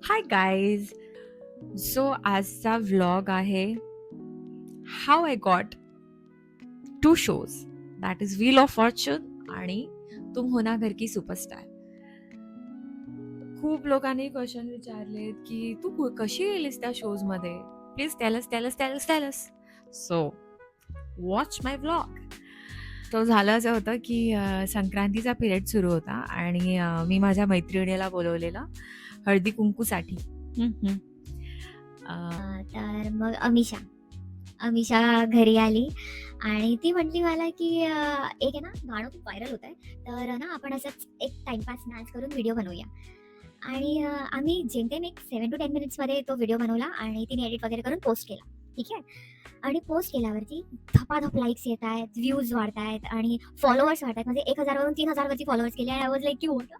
Hi guys. So आजचा vlog आहे how I got 2 shows, that is wheel of Fortune आणि तुम हो ना घर की सुपरस्टार. खूप लोकांनी क्वेश्चन विचारलेत की तू कशी गेलीस त्या शोज मध्ये. Please tell us. So watch my vlog. तो झालं असं होतं की संक्रांतीचा पिरियड सुरू होता आणि मी माझ्या मैत्रिणीला बोलवलेलं हळदी कुंकूसाठी. तर मग अमिषा घरी आली आणि ती म्हटली मला की एक आहे ना गाणं खूप व्हायरल होत आहे, तर ना आपण असंच एक टाइमपास डान्स करून व्हिडिओ बनवूया. आणि आम्ही जेमतेम एक 7 to 10 मिनिट्समध्ये तो व्हिडिओ बनवला आणि तिने एडिट वगैरे करून पोस्ट केला. ठीक आहे. आणि पोस्ट केल्यावरती धपाधप लाईक्स येत आहेत, व्ह्यूज वाढत आहेत आणि फॉलोअर्स वाढत आहेत. म्हणजे 1,000 वरून 3,000 वरती फॉलोअर्स केले. आय वॉज लाईक की what,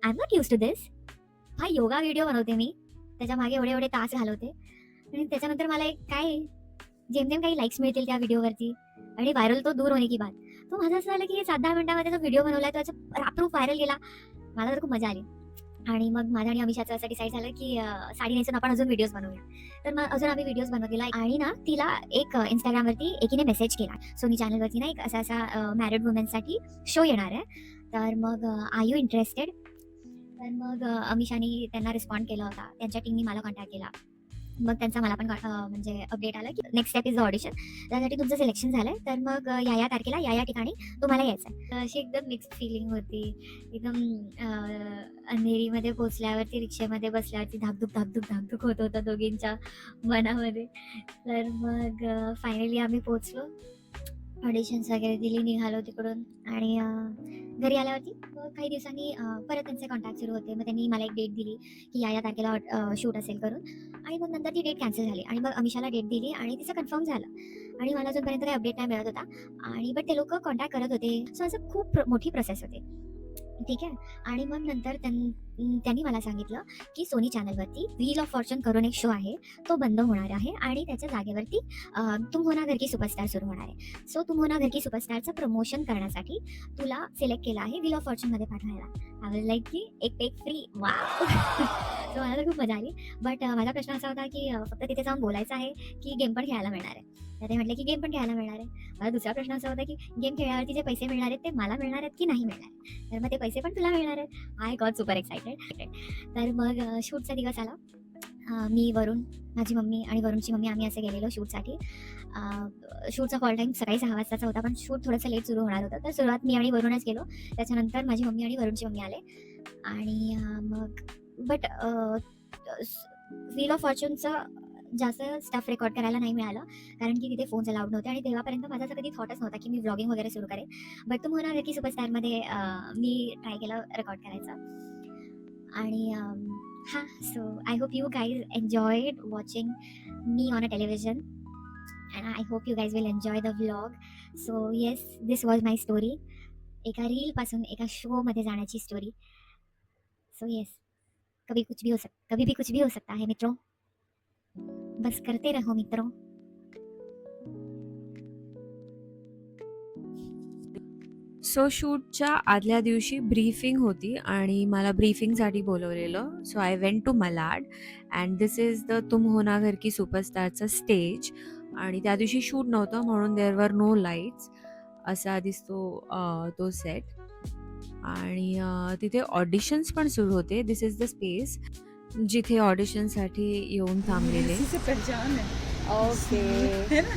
I am not use to this. हा योगा व्हिडिओ बनवते मी, त्याच्या मागे एवढे एवढे तास घालवते आणि त्याच्यानंतर मला एक काय जेमतेम काही लाईक्स मिळतील त्या व्हिडिओवरती आणि व्हायरल तो दूर होणे की बात. तो माझं असं झालं की 7-10 मिनिटामध्ये जो व्हिडिओ बनवला तो रापरूप व्हायरल गेला. मला तर खूप मजा आली. आणि मग माझ्या आणि अमिषाचं असं डिसाईड झालं की साडी नेसून आपण अजून व्हिडिओज बनवूया. तर मग अजून आम्ही व्हिडिओज बनवत गेला आणि ना तिला एक इंस्टाग्रामवरती एकीने मेसेज केला, सोनी चॅनलवरती ना एक असा मॅरिड वुमेन्ससाठी शो येणार आहे, तर मग आर यू इंटरेस्टेड. तर मग अमिषानी त्यांना रिस्पॉन्ड केला होता, त्यांच्या टीमनी मला कॉन्टॅक्ट केला. मग त्यांचा मला पण म्हणजे अपडेट आला की next step is the audition. त्यासाठी तुमचं सिलेक्शन झालंय, तर मग या तारखेला या ठिकाणी तुम्हाला यायचं आहे. तर अशी एकदम मिक्स्ड फिलिंग होती. एकदम अंधेरीमध्ये पोचल्यावरती, रिक्षेमध्ये बसल्यावरती धाकधूक होत होतं दोघींच्या मनामध्ये. तर मग फायनली आम्ही पोचलो, ऑडिशन्स वगैरे दिली, निघालो तिकडून. आणि घरी आल्यावरती काही दिवसांनी परत त्यांचे कॉन्टॅक्ट सुरू होते. मग त्यांनी मला एक डेट दिली की या तारखेला शूट असेल करून. आणि मग नंतर ती डेट कॅन्सल झाली आणि मग अमिषाला डेट दिली आणि तिचं कन्फर्म झालं. आणि मला अजूनपर्यंत काही अपडेट नाही मिळत होता आणि बट ते लोक कॉन्टॅक्ट करत होते. सो असं खूप मोठी प्रोसेस होते. ठीक आहे. आणि मग नंतर त्यांनी मला सांगितलं की सोनी चॅनलवरती व्हील ऑफ फॉर्च्यून करून एक शो आहे, तो बंद होणार आहे आणि त्याच्या जागेवरती तुम हो ना घर की सुपरस्टार सुरू होणार आहे. सो तुम हो ना घर की सुपरस्टारचं प्रमोशन करण्यासाठी तुला सिलेक्ट केलं आहे व्हील ऑफ फॉर्च्यूनमध्ये पाठवायला. आय वॉज लाईक की एक पेक फ्री. वा. सो मला तर खूप मजा आली. बट माझा प्रश्न असा होता की फक्त तिथे जाऊन बोलायचं आहे की गेम पण खेळायला मिळणार आहे. तर ते म्हटले की गेम पण खेळायला मिळणार आहे. माझा दुसरा प्रश्न असा होता की गेम खेळल्यावरती जे पैसे मिळणार आहेत ते मला मिळणार आहेत की नाही मिळणार. तर मग ते पैसे पण तुला मिळणार आहेत. I got super excited. तर मग शूटचा दिवस आला. मी, वरुण, माझी मम्मी आणि वरुणची मम्मी आम्ही असे गेलेलो शूटसाठी. शूटचा कॉल टाईम सकाळी 6 वाजताचा होता, पण शूट थोडंसं लेट सुरू होणार होतं. तर सुरुवात मी आणि वरुणच गेलो. त्याच्यानंतर माझी मम्मी आणि वरुणची मम्मी आले. आणि मग बट व्हील ऑफ फॉर्च्यूनचं जास्त स्टफ रेकॉर्ड करायला नाही मिळालं, कारण की तिथे फोन्स अलाउड नव्हते आणि तेव्हापर्यंत माझा असं कधी थॉटच नव्हता की मी व्लॉगिंग वगैरे सुरू करेन. बट तुम होणार की सुपरस्टारमध्ये मी ट्राय केलं रेकॉर्ड करायचं. आणि हां, so I hope you guys enjoyed watching me on a television and I hope you guys will enjoy the vlog. So yes, this was my story. एका रीलपासून एका शोमध्ये जाण्याची स्टोरी. सो येस, कभी भी कुछ भी हो सकता है मित्रों. बस करते रहो मित्रों. सो शूटच्या आदल्या दिवशी ब्रीफिंग होती आणि मला ब्रीफिंगसाठी बोलवलेलं. So I went to Malad and this is the तुम हो ना घर की सुपरस्टारचं स्टेज. आणि त्या दिवशी शूट नव्हतं म्हणून देअर वर नो लाईट्स. असा दिसतो तो सेट. आणि तिथे ऑडिशन्स पण सुरू होते. दिस इज द स्पेस जिथे ऑडिशनसाठी येऊन थांबलेले. इसी से पहचान है। ओके, है ना?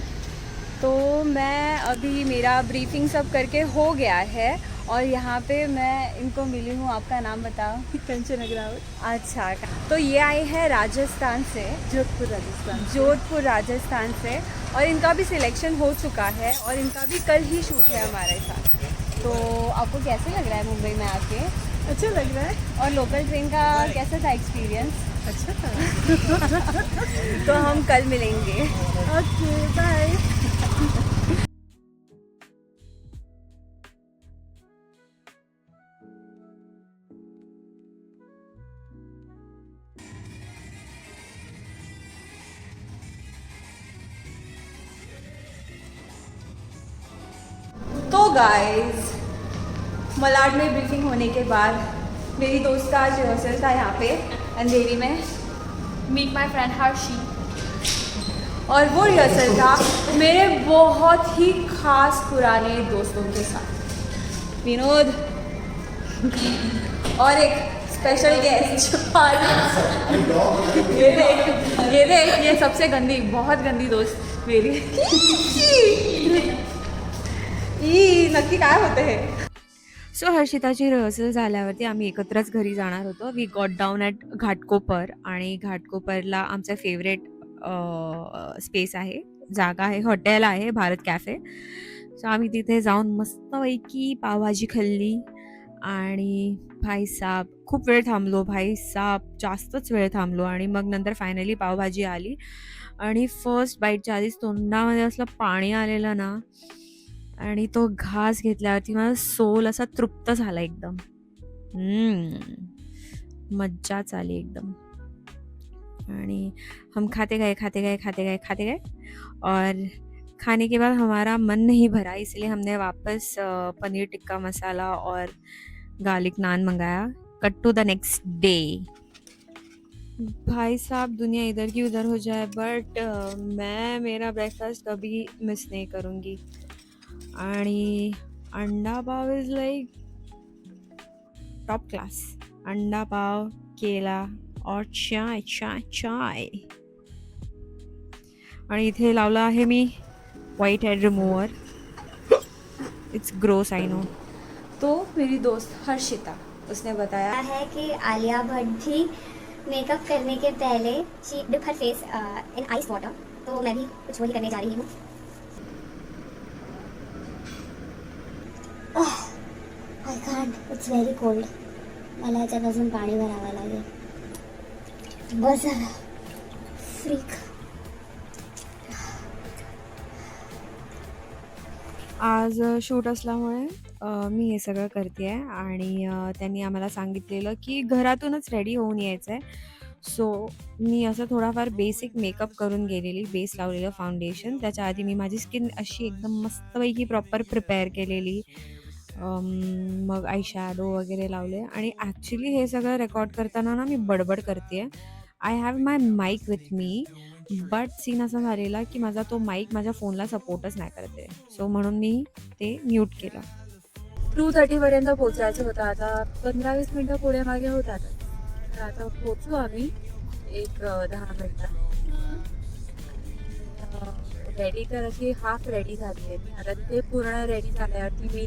तो मैं अभी मेरा ब्रीफिंग सब करके हो गया है और यहाँ पे मैं इनको मिली हूँ. आपका नाम बताओ. कंचन अग्रवाल, अच्छा, तो ये आए हैं राजस्थान से, जोधपुर राजस्थान से, और इनका भी सिलेक्शन हो चुका है और इनका भी कल ही शूट है हमारे साथ. तो आपको कैसे लग रहा है मुंबई में आके, अच्छा लग रहा है। और लोकल ट्रेन का कैसा था एक्सपीरियंस? अच्छा था। तो हम कल मिलेंगे. Okay, bye. तो गाइस, मलाड में ब्रीफिंग होने के बाद मेरी दोस्त का आज रिहर्सल था यहाँ पे अंधेरी में, मीट माई फ्रेंड हर्षी। और वो रिहर्सल था मेरे बहुत ही खास पुराने दोस्तों के साथ, विनोद और एक स्पेशल गेस्ट। ये देख ये सबसे गंदी, बहुत गंदी दोस्त मेरी। ई नक्की काय होते हे? सो हर्षिताची रिहर्सल झाल्यावरती आम्ही एकत्रच घरी जाणार होतो. We got down at Ghatkopar आणि घाटकोपरला आमचं फेवरेट स्पेस आहे, जागा आहे, हॉटेल आहे भारत कॅफे. सो आम्ही तिथे जाऊन मस्तपैकी पावभाजी खाल्ली आणि भाईसाब खूप वेळ थांबलो, भाईसाब जास्तच वेळ थांबलो आणि मग नंतर फायनली पावभाजी आली आणि फर्स्ट बाईटच्या आधीच तोंडामध्ये असलं पाणी आलेलं ना आणि तो घास घेतल्यावरती माझा सोल असा तृप्त झाला एकदम. मज्जाच आली एकदम. आणि हम खाते गए और खाने के बाद हमारा मन नहीं भरा, इसलिए हमने वापस पनीर टिक्का मसाला और गार्लिक नान मंगाया. Cut to the next day. भाई साहब दुनिया इधर की उधर हो जाए बट मैं मेरा ब्रेकफास्ट कभी मिस नहीं करूँगी. आणि अंडा पाव इज लाईक टॉप क्लास. अंडा पाव, केला और चाय चाय चाय. आणि इथे लावला आहे मी whitehead remover. It's gross I know. तो मेरी दोस्त हर्षिता, उसने बताया है कि आलिया भट्ट भी मेकअप करने के पहले she dip her face in ice water, तो मैं भी कुछ वही करने जा रही हूँ. I can't, it's very cold. मला याच्यात अजून पाणी भरावं लागेल. बस झालं. फ्रीक. आज शूट असल्यामुळे मी हे सगळं करते आहे आणि त्यांनी आम्हाला सांगितलेलं की घरातूनच रेडी होऊन यायचं आहे. सो मी असं थोडाफार बेसिक मेकअप करून गेलेली, बेस लावलेलं फाउंडेशन. त्याच्या आधी मी माझी स्किन अशी एकदम मस्तपैकी प्रॉपर प्रिपेअर केलेली. मग आय शॅडो वगैरे लावले आणि ॲक्च्युली हे सगळं रेकॉर्ड करताना ना मी बडबड करते आहे. I have my mic with me, but scene असा झालेला की माझा तो माईक माझ्या फोनला सपोर्टच नाही करते. सो म्हणून मी ते म्यूट केलं. 2:30 पोचायचं होतं. आता 15-20 मिनटं पुढे मागे होतात. तर आता पोचू आम्ही एक 10 मिनटात. रेडी तर अशी हाफ रेडी झाली आहे मी. आता ते पूर्ण रेडी झाल्यावरती मी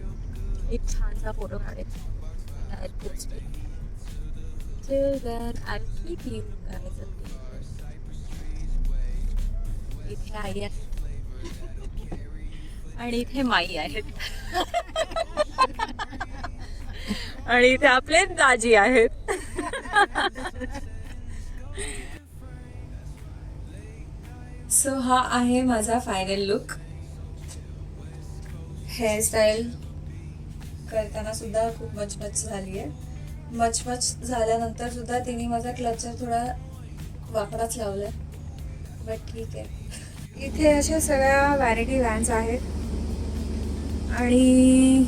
एक छानसा फोटो काढेन. Till then, I'll keep you guys updated. इथे आई आहे आणि इथे माई आहेत आणि इथे आपले दाजी आहेत. सो हा आहे माझा फायनल लुक. हेअरस्टाईल करताना सुद्धा खूप मचमच झाली आहे. मचमच झाल्यानंतर सुद्धा तिने माझा क्लचर थोडा वाकडाच लावलाय, बट ठीक आहे. इथे अशा सगळ्या व्हॅनिटी व्हॅन्स आहेत आणि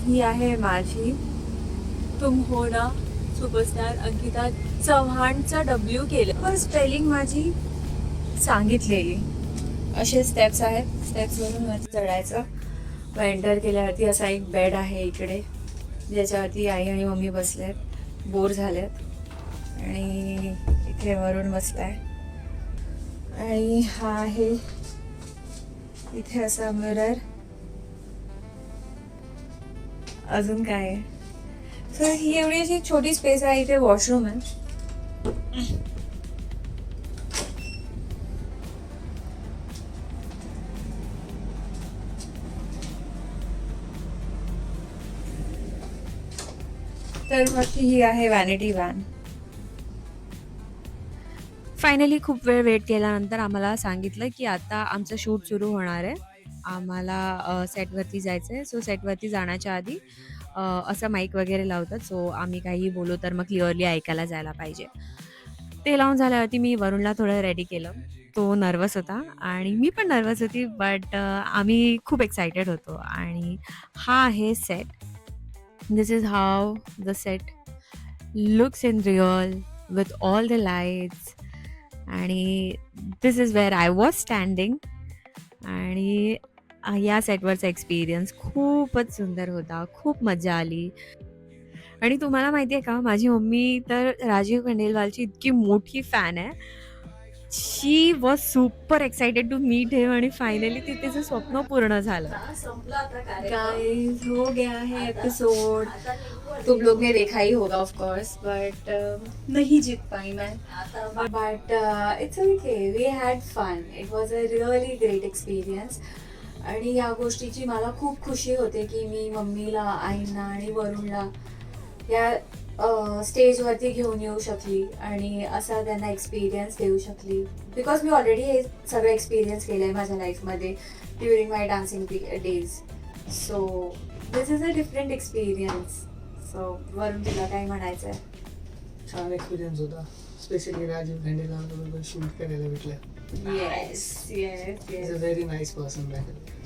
ही आहे माझी तुम हो ना सुपरस्टार अंकिता चव्हाणचा W केलं. पण स्पेलिंग माझी सांगितलेली. असे स्टेप्स आहेत, स्टेप्सवरून वरती चढायचं. मग एंटर केल्यावरती असा एक बेड आहे इकडे, ज्याच्यावरती आई आणि मम्मी बसलेत, बोर झालेत आणि इथे वरून बसलाय. आणि हा आहे इथे असा मिरर. अजून काय आहे, सो ही एवढी अशी छोटी स्पेस आहे. इथे वॉशरूम आहे. तर मग ही आहे व्हॅनिटी व्हॅन. फायनली खूप वेळ वेट केल्यानंतर आम्हाला सांगितलं की आता आमचं शूट सुरू होणार आहे. आम्हाला सेटवरती जायचं आहे. सो सेटवरती जाण्याच्या आधी असं माईक वगैरे लावतात. सो आम्ही काही बोलू तर मग क्लिअरली ऐकायला जायला पाहिजे. ते लावून झाल्यावरती मी वरुणला थोडं रेडी केलं. तो नर्वस होता आणि मी पण नर्वस होती, बट आम्ही खूप एक्सायटेड होतो. आणि हा आहे set. This is how the set looks in real with all the lights. आणि this is where I was standing. आणि या सेटवरचा एक्सपिरियन्स खूपच सुंदर होता. खूप मजा आली. आणि तुम्हाला माहिती आहे का, माझी मम्मी तर राजीव खंडेलवालची इतकी मोठी फॅन आहे. She was super excited to meet him आणि फायनली ते तिचं स्वप्न पूर्ण झालं. गाइस, हो गया है एपिसोड. तुम लोग ने देखा ही होगा ऑफ कोर्स, बट नहीं जीत पाई मैं. But it's okay, we had fun. It was a really great experience. आणि या गोष्टीची मला खूप खुशी होते की मी मम्मीला, आईंना आणि वरुणला या स्टेजवरती घेऊन येऊ शकली आणि असा त्यांना एक्सपिरियन्स देऊ शकली. बिकॉज मी ऑलरेडी हे सगळं एक्सपिरियन्स केलं आहे माझ्या लाईफमध्ये during my dancing days. So this is a different experience. So वरून तुला काय म्हणायचं आहे? छान एक्सपिरियन्स होता. स्पेशली राजीव खंडेलवालबरोबर शूट करायला भेटलं. Yes yes He's yes. a very nice person.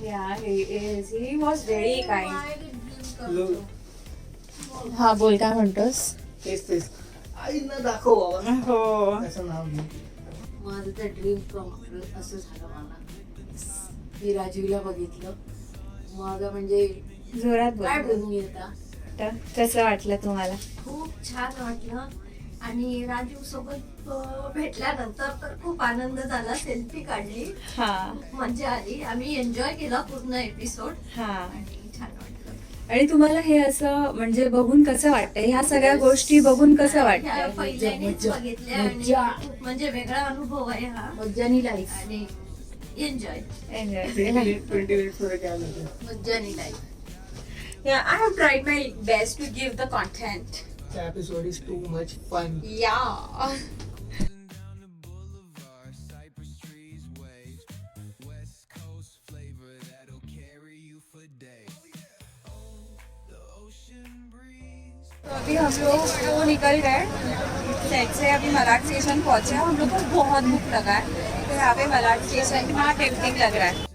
Yeah, he is. He was very kind. Look, हा, बोल, काय म्हणतोस? तेच आईंना दाखव बाबा. हो. त्याचं नाव घे. माझं तर ड्रीम कम असं झालं मला. मी राजीवला बघितलं. माझं म्हणजे जोरात काय बोल. बोलू मी आता. कसं वाटलं तुम्हाला? खूप छान वाटलं आणि राजीव सोबत भेटल्यानंतर तर खूप आनंद झाला. सेल्फी काढली, हा खूप मजा आली. आम्ही एन्जॉय केला पूर्ण एपिसोड हा. आणि छान वाटलं. आणि तुम्हाला हे असं म्हणजे बघून कसं वाटतंय? ह्या सगळ्या गोष्टी बघून कसं ह्या वाटतंय? पहिल्यानेच मज्जा, बघितल्या आणि मज्जा. खूप म्हणजे वेगळा अनुभव आहे हा. मज्जानी लाईफ. आणि एन्जॉय 20 minutes मध्ये काय झालं? मज्जानी life. Yeah, I have tried my best to give the content. The episode is too much fun. Yeah. तो अभी हम लोग तो निकल गए सेट से. अभी मलाड स्टेशन पहुंचे. हम लोग को बहुत भूख लगा है, तो यहाँ पे मलाड स्टेशन कितना टेम्पटिंग लग रहा है.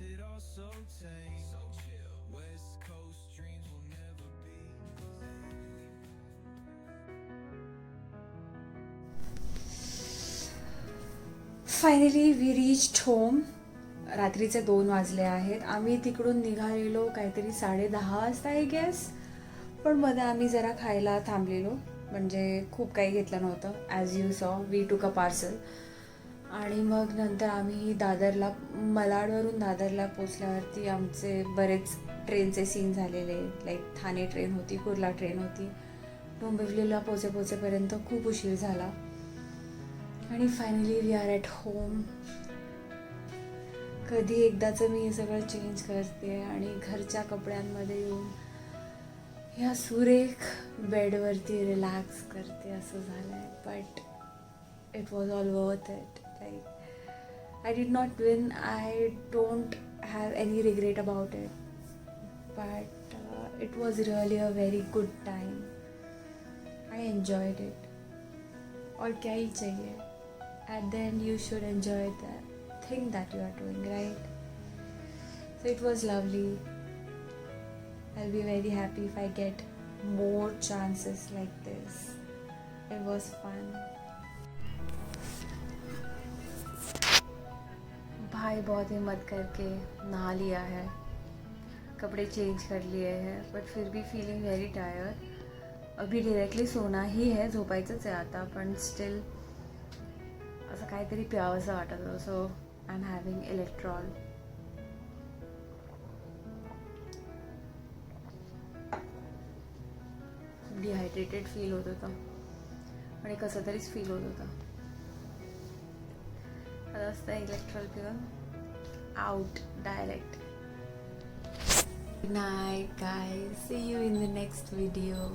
Finally we reached home. रात्रीचे 2 वाजले आहेत. आम्ही तिकडून निघालेलो काहीतरी 10:30 वाजता आय गेस. पण मध्ये आम्ही जरा खायला थांबलेलो, म्हणजे खूप काही घेतलं नव्हतं. ॲज यू सॉ, वी टूक अ पार्सल. आणि मग नंतर आम्ही दादरला, मलाडवरून दादरला पोचल्यावरती आमचे बरेच ट्रेनचे सीन झालेले. लाईक ठाणे ट्रेन होती, कुर्ला ट्रेन होती. डोंबिवलीला पोचेपर्यंत खूप उशीर झाला. आणि finally we are at home. कधी एकदाचं मी हे सगळं चेंज करते आणि घरच्या कपड्यांमध्ये येऊन ह्या सुरेख बेडवरती रिलॅक्स करते असं झालं आहे. But it was all worth it. Like I did not win. I don't have any regret about it. But it was really a very good time. I enjoyed it. और क्या ही चाहिए? At the end you should enjoy the thing that you are doing, right? So it was lovely. I'll be very happy if I get more chances like this. It was fun. भाई बहुत हिम्मत करके नहा लिया है, कपड़े change कर लिए हैं, बट फिर भी फीलिंग वेरी टायर्ड. अभी डायरेक्टली सोना ही है, झोपायचंच आहे आता. पण स्टिल असं काहीतरी प्यावंसं वाटत होतं. So I am having Electral. Dehydrated feel होत होतं आणि कसं तरीच फील होत होतं. आता असतं इलेक्ट्रॉल पिऊन out direct. Good night guys. See you in the next video.